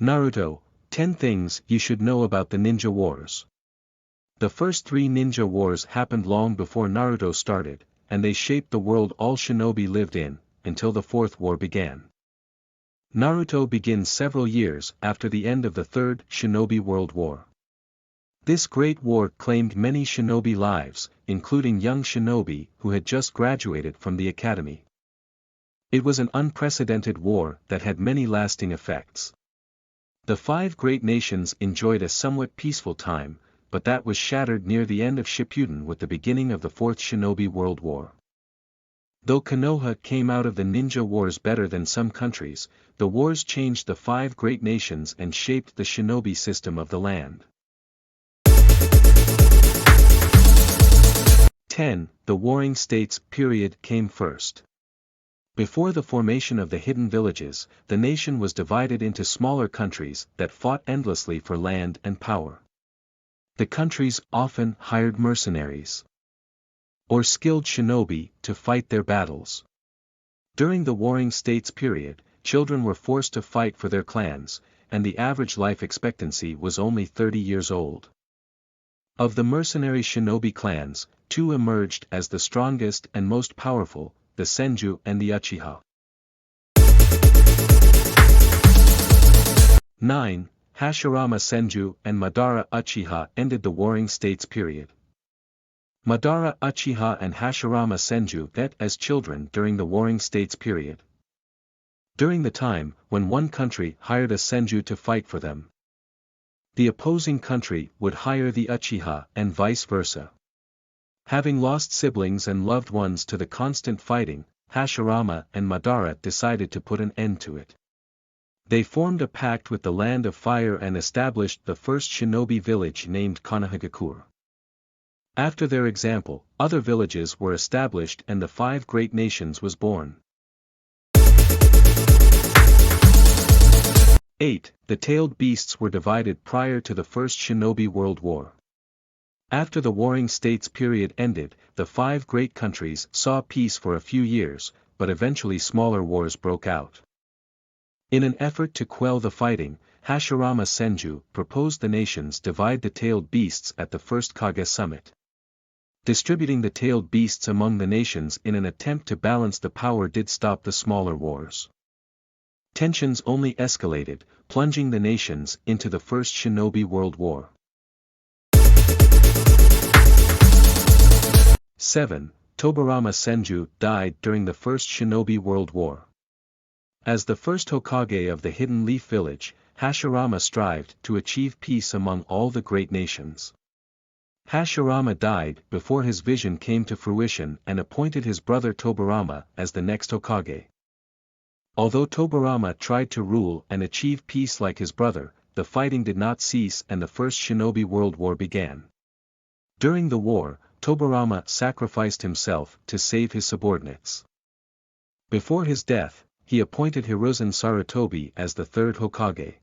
Naruto, 10 Things You Should Know About the Ninja Wars. The first 3 ninja wars happened long before Naruto started, and they shaped the world all shinobi lived in, until the 4th war began. Naruto begins several years after the end of the 3rd Shinobi World War. This great war claimed many shinobi lives, including young shinobi who had just graduated from the academy. It was an unprecedented war that had many lasting effects. The 5 great nations enjoyed a somewhat peaceful time, but that was shattered near the end of Shippuden with the beginning of the 4th Shinobi World War. Though Konoha came out of the ninja wars better than some countries, the wars changed the 5 great nations and shaped the shinobi system of the land. 10. The Warring States period came first. Before the formation of the hidden villages, the nation was divided into smaller countries that fought endlessly for land and power. The countries often hired mercenaries or skilled shinobi to fight their battles. During the Warring States period, children were forced to fight for their clans, and the average life expectancy was only 30 years old. Of the mercenary shinobi clans, 2 emerged as the strongest and most powerful, the Senju and the Uchiha. 9. Hashirama Senju and Madara Uchiha ended the Warring States period. Madara Uchiha and Hashirama Senju met as children during the Warring States period. During the time when one country hired a Senju to fight for them, the opposing country would hire the Uchiha and vice versa. Having lost siblings and loved ones to the constant fighting, Hashirama and Madara decided to put an end to it. They formed a pact with the Land of Fire and established the first shinobi village named Konohagakure. After their example, other villages were established and the 5 great nations was born. 8. The tailed beasts were divided prior to the First Shinobi World War. After the Warring States period ended, the 5 great countries saw peace for a few years, but eventually smaller wars broke out. In an effort to quell the fighting, Hashirama Senju proposed the nations divide the tailed beasts at the first Kage summit. Distributing the tailed beasts among the nations in an attempt to balance the power did stop the smaller wars. Tensions only escalated, plunging the nations into the First Shinobi World War. 7. Tobarama Senju died during the First Shinobi World War. As the first Hokage of the Hidden Leaf Village, Hashirama strived to achieve peace among all the great nations. Hashirama died before his vision came to fruition and appointed his brother Tobarama as the next Hokage. Although Tobarama tried to rule and achieve peace like his brother, the fighting did not cease and the First Shinobi World War began. During the war, Tobarama sacrificed himself to save his subordinates. Before his death, he appointed Hiruzen Sarutobi as the 3rd Hokage.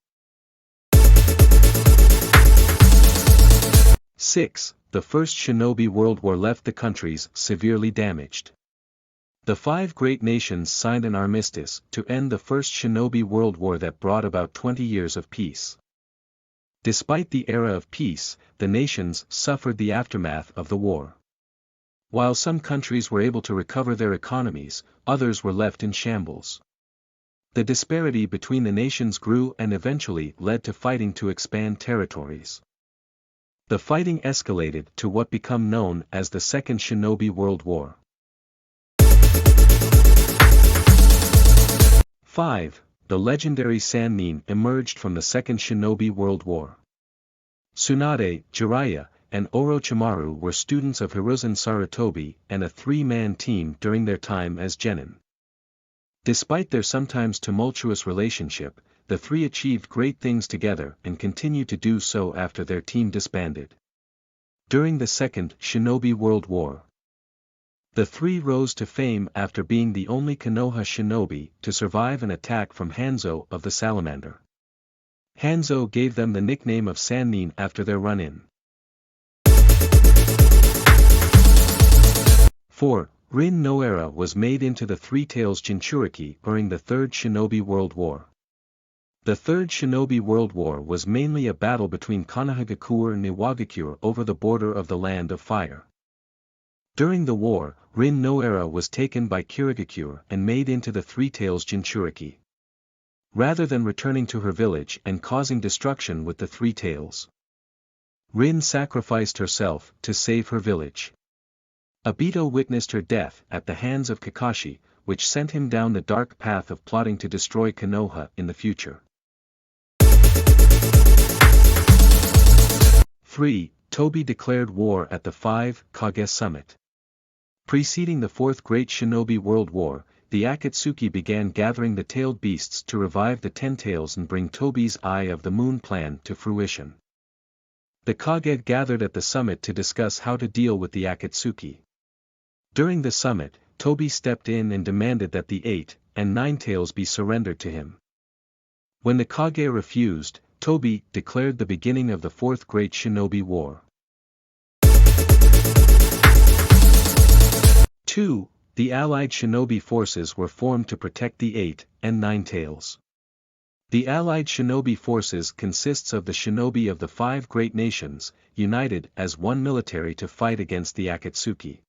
6. The First Shinobi World War left the countries severely damaged. The 5 great nations signed an armistice to end the First Shinobi World War that brought about 20 years of peace. Despite the era of peace, the nations suffered the aftermath of the war. While some countries were able to recover their economies, others were left in shambles. The disparity between the nations grew and eventually led to fighting to expand territories. The fighting escalated to what became known as the Second Shinobi World War. 5. The legendary Sannin emerged from the Second Shinobi World War. Tsunade, Jiraiya, and Orochimaru were students of Hiruzen Sarutobi and a 3-man team during their time as genin. Despite their sometimes tumultuous relationship, the 3 achieved great things together and continued to do so after their team disbanded. During the Second Shinobi World War, the 3 rose to fame after being the only Konoha shinobi to survive an attack from Hanzo of the Salamander. Hanzo gave them the nickname of Sannin after their run-in. 4. Rin Noara was made into the Three Tails Jinchuriki during the Third Shinobi World War. The Third Shinobi World War was mainly a battle between Konohagakure and Iwagakure over the border of the Land of Fire. During the war, Rin no Era was taken by Kirigakure and made into the Three Tails Jinchuriki. Rather than returning to her village and causing destruction with the Three Tails, Rin sacrificed herself to save her village. Obito witnessed her death at the hands of Kakashi, which sent him down the dark path of plotting to destroy Konoha in the future. 3. Tobi declared war at the 5 Kage Summit. Preceding the Fourth Great Shinobi World War, the Akatsuki began gathering the tailed beasts to revive the Ten Tails and bring Tobi's Eye of the Moon plan to fruition. The Kage gathered at the summit to discuss how to deal with the Akatsuki. During the summit, Tobi stepped in and demanded that the 8 and 9 tails be surrendered to him. When the Kage refused, Tobi declared the beginning of the Fourth Great Shinobi War. 2. The Allied shinobi forces were formed to protect the 8 and 9 tails. The Allied shinobi forces consists of the shinobi of the 5 great nations, united as one military to fight against the Akatsuki.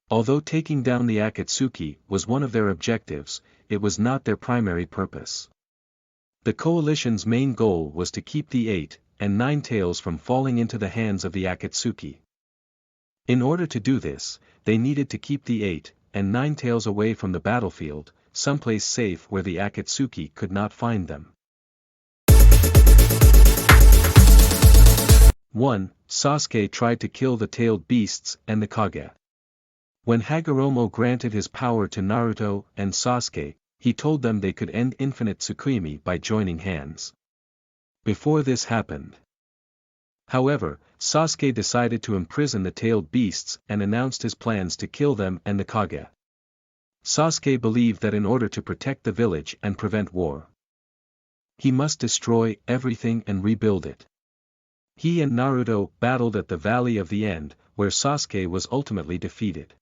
Although taking down the Akatsuki was one of their objectives, it was not their primary purpose. The coalition's main goal was to keep the 8 and 9 tails from falling into the hands of the Akatsuki. In order to do this, they needed to keep the 8 and 9 tails away from the battlefield, someplace safe where the Akatsuki could not find them. 1. Sasuke tried to kill the tailed beasts and the Kage. When Hagoromo granted his power to Naruto and Sasuke, he told them they could end infinite Tsukuyomi by joining hands. Before this happened, however, Sasuke decided to imprison the tailed beasts and announced his plans to kill them and the Kage. Sasuke believed that in order to protect the village and prevent war, he must destroy everything and rebuild it. He and Naruto battled at the Valley of the End, where Sasuke was ultimately defeated.